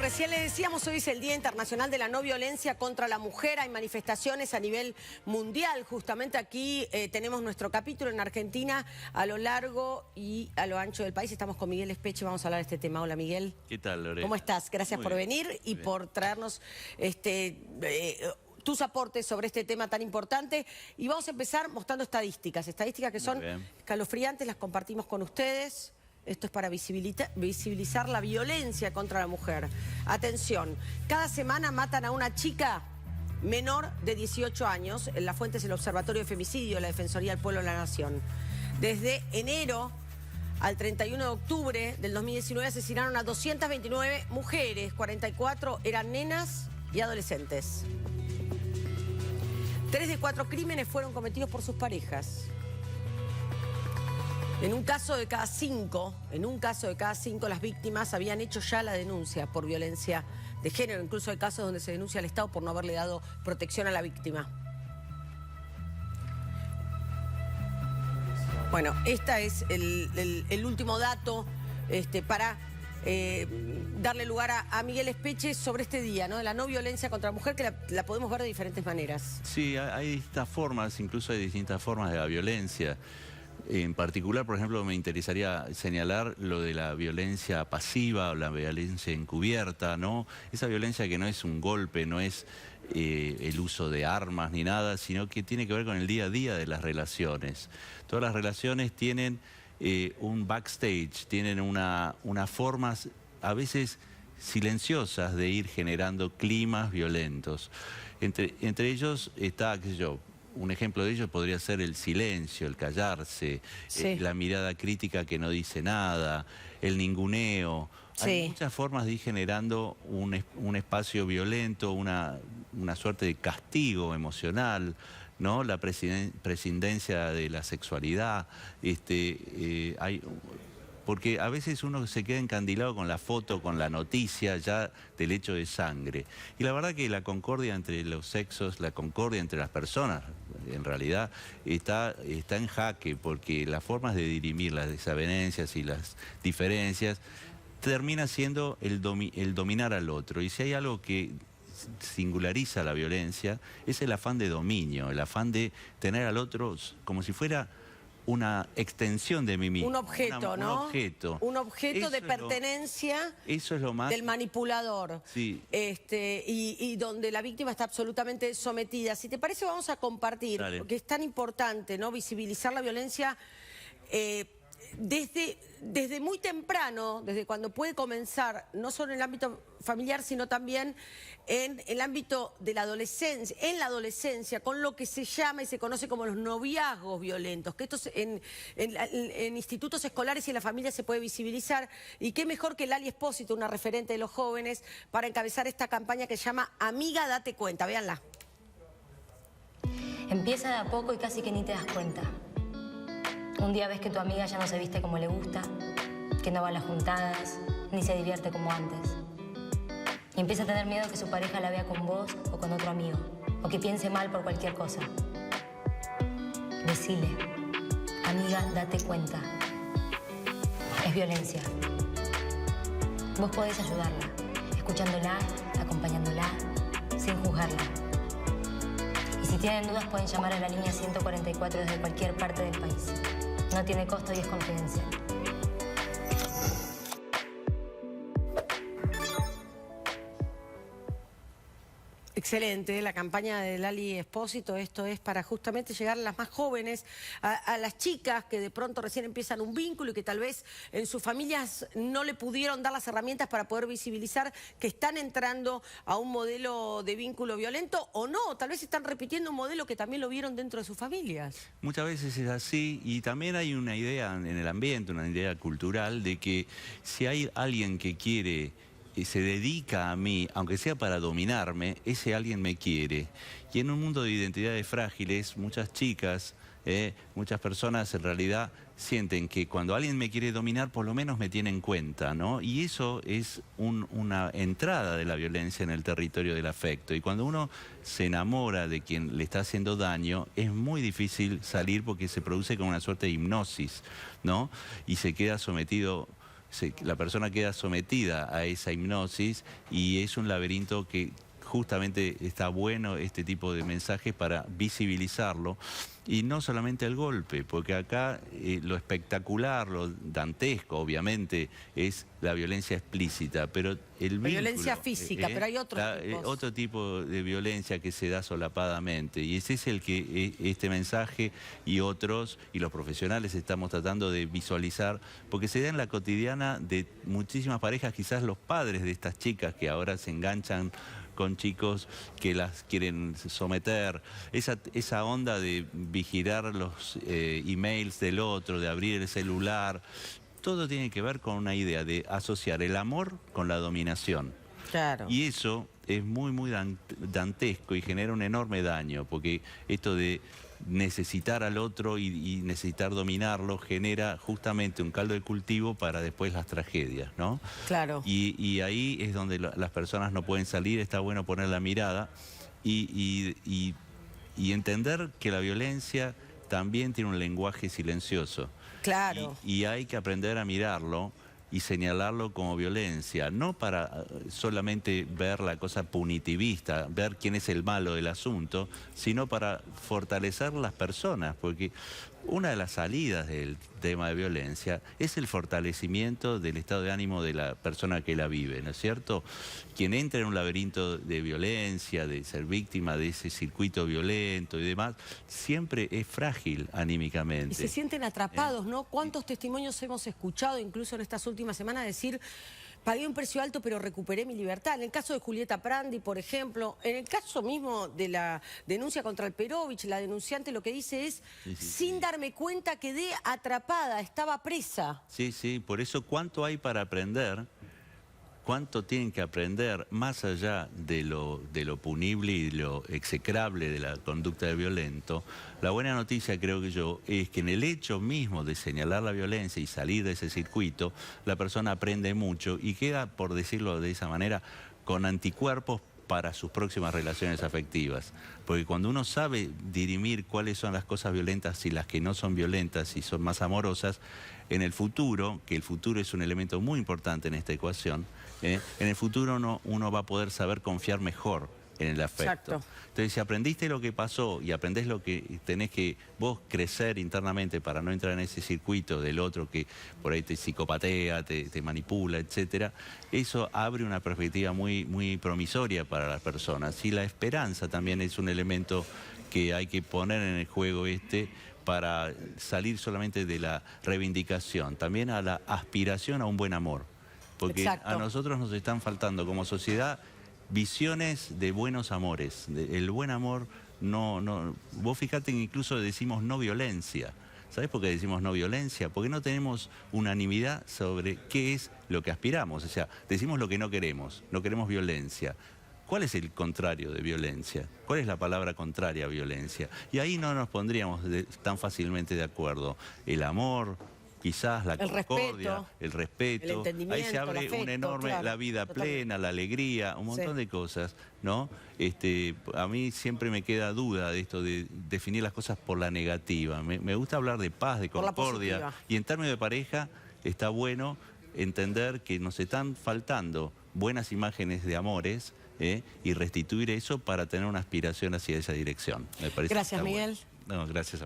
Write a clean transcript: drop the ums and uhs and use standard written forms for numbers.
Recién le decíamos, hoy es el Día Internacional de la No Violencia contra la Mujer. Hay manifestaciones a nivel mundial. Justamente aquí tenemos nuestro capítulo en Argentina, a lo largo y a lo ancho del país. Estamos con Miguel Espeche, vamos a hablar de este tema. Hola, Miguel. ¿Qué tal, Lorena? ¿Cómo estás? Gracias por venir y por traernos tus aportes sobre este tema tan importante. Y vamos a empezar mostrando estadísticas que son escalofriantes, las compartimos con ustedes. Esto es para visibilizar la violencia contra la mujer. Atención, cada semana matan a una chica menor de 18 años. En la fuente es el Observatorio de Femicidio, la Defensoría del Pueblo de la Nación. Desde enero al 31 de octubre del 2019 asesinaron a 229 mujeres, 44 eran nenas y adolescentes. 3 de 4 crímenes fueron cometidos por sus parejas. En un caso de cada 5, las víctimas habían hecho ya la denuncia por violencia de género. Incluso hay casos donde se denuncia al Estado por no haberle dado protección a la víctima. Bueno, este es el último dato para darle lugar a Miguel Espeche sobre este día, ¿no? De la no violencia contra la mujer, que la podemos ver de diferentes maneras. Sí, hay distintas formas, incluso hay distintas formas de la violencia. En particular, por ejemplo, me interesaría señalar lo de la violencia pasiva o la violencia encubierta, ¿no? Esa violencia que no es un golpe, no es el uso de armas ni nada, sino que tiene que ver con el día a día de las relaciones. Todas las relaciones tienen un backstage, tienen unas formas a veces silenciosas de ir generando climas violentos. Entre ellos está, qué sé yo, un ejemplo de ello podría ser el silencio, el callarse, la mirada crítica que no dice nada, el ninguneo. Sí. Hay muchas formas de ir generando un espacio violento, una suerte de castigo emocional, ¿no? La prescindencia de la sexualidad. Porque a veces uno se queda encandilado con la foto, con la noticia ya del hecho de sangre. Y la verdad que la concordia entre los sexos, la concordia entre las personas, en realidad está en jaque, porque las formas de dirimir las desavenencias y las diferencias termina siendo el dominar al otro. Y si hay algo que singulariza la violencia, es el afán de dominio, el afán de tener al otro como si fuera una extensión de mí mismo. Un objeto, ¿no? Un objeto. Un objeto de pertenencia eso es lo más... del manipulador. Sí. Y donde la víctima está absolutamente sometida. Si te parece, vamos a compartir, porque es tan importante, ¿no? Visibilizar la violencia desde muy temprano, desde cuando puede comenzar, no solo en el ámbito familiar, sino también en el ámbito de la adolescencia, con lo que se llama y se conoce como los noviazgos violentos, que esto en institutos escolares y en la familia se puede visibilizar. Y qué mejor que Lali Espósito, una referente de los jóvenes, para encabezar esta campaña que se llama Amiga, date cuenta. Véanla. Empieza de a poco y casi que ni te das cuenta. Un día ves que tu amiga ya no se viste como le gusta, que no va a las juntadas, ni se divierte como antes. Y empieza a tener miedo que su pareja la vea con vos o con otro amigo, o que piense mal por cualquier cosa. Decile, amiga, date cuenta. Es violencia. Vos podés ayudarla, escuchándola, acompañándola, sin juzgarla. Y si tienen dudas pueden llamar a la línea 144 desde cualquier parte del país. No tiene costo y es confidencial. Excelente, la campaña de Lali Espósito. Esto es para justamente llegar a las más jóvenes, a las chicas que de pronto recién empiezan un vínculo y que tal vez en sus familias no le pudieron dar las herramientas para poder visibilizar que están entrando a un modelo de vínculo violento o no, tal vez están repitiendo un modelo que también lo vieron dentro de sus familias. Muchas veces es así, y también hay una idea en el ambiente, una idea cultural de que si hay alguien que quiere y se dedica a mí, aunque sea para dominarme, ese alguien me quiere. Y en un mundo de identidades frágiles, muchas chicas, muchas personas en realidad sienten que cuando alguien me quiere dominar, por lo menos me tiene en cuenta, ¿no? Y eso es una entrada de la violencia en el territorio del afecto. Y cuando uno se enamora de quien le está haciendo daño, es muy difícil salir porque se produce como una suerte de hipnosis, ¿no? Y se queda sometido la persona queda sometida a esa hipnosis y es un laberinto que justamente está bueno este tipo de mensajes para visibilizarlo y no solamente el golpe, porque acá lo espectacular, lo dantesco obviamente es la violencia explícita, pero el vínculo, violencia física, pero hay otro tipo de violencia que se da solapadamente y ese es el que este mensaje y otros y los profesionales estamos tratando de visualizar, porque se da en la cotidiana de muchísimas parejas, quizás los padres de estas chicas que ahora se enganchan con chicos que las quieren someter, esa onda de vigilar los emails del otro, de abrir el celular, todo tiene que ver con una idea de asociar el amor con la dominación. Claro. Y eso es muy dantesco y genera un enorme daño, porque esto de necesitar al otro y necesitar dominarlo genera justamente un caldo de cultivo para después las tragedias, ¿no? Claro. Y ahí es donde las personas no pueden salir, está bueno poner la mirada y entender que la violencia también tiene un lenguaje silencioso. Claro. Y hay que aprender a mirarlo y señalarlo como violencia, no para solamente ver la cosa punitivista, ver quién es el malo del asunto, sino para fortalecer las personas, porque una de las salidas del tema de violencia es el fortalecimiento del estado de ánimo de la persona que la vive, ¿no es cierto? Quien entra en un laberinto de violencia, de ser víctima de ese circuito violento y demás, siempre es frágil anímicamente. Y se sienten atrapados, ¿no? ¿Cuántos testimonios hemos escuchado, incluso en estas últimas semanas, decir: pagué un precio alto, pero recuperé mi libertad? En el caso de Julieta Prandi, por ejemplo, en el caso mismo de la denuncia contra Alperovich, la denunciante lo que dice es: sin darme cuenta quedé atrapada, estaba presa. Sí, por eso cuánto hay para aprender, cuánto tienen que aprender más allá de lo punible y lo execrable de la conducta del violento. La buena noticia, creo que yo, es que en el hecho mismo de señalar la violencia y salir de ese circuito, la persona aprende mucho y queda, por decirlo de esa manera, con anticuerpos para sus próximas relaciones afectivas. Porque cuando uno sabe dirimir cuáles son las cosas violentas y las que no son violentas y son más amorosas, en el futuro, que el futuro es un elemento muy importante en esta ecuación, en el futuro uno va a poder saber confiar mejor en el afecto. Exacto. Entonces, si aprendiste lo que pasó y aprendés lo que tenés que vos crecer internamente para no entrar en ese circuito del otro que por ahí te psicopatea, te manipula, etcétera, eso abre una perspectiva muy promisoria para las personas. Y la esperanza también es un elemento que hay que poner en el juego para salir solamente de la reivindicación, también a la aspiración a un buen amor. Porque Exacto. a nosotros nos están faltando como sociedad visiones de buenos amores. El buen amor vos fíjate que incluso decimos no violencia. ¿Sabés por qué decimos no violencia? Porque no tenemos unanimidad sobre qué es lo que aspiramos. O sea, decimos lo que no queremos violencia. ¿Cuál es el contrario de violencia? ¿Cuál es la palabra contraria a violencia? Y ahí no nos pondríamos tan fácilmente de acuerdo. El amor, quizás la concordia, el respeto, el entendimiento, ahí se abre el afecto, un enorme, claro, la vida plena, la alegría, un montón de cosas, ¿no? A mí siempre me queda duda de esto de definir las cosas por la negativa. Me gusta hablar de paz, de concordia, y en términos de pareja está bueno entender que nos están faltando buenas imágenes de amores, y restituir eso para tener una aspiración hacia esa dirección. Me parece. Gracias, Miguel. Bueno. No, gracias a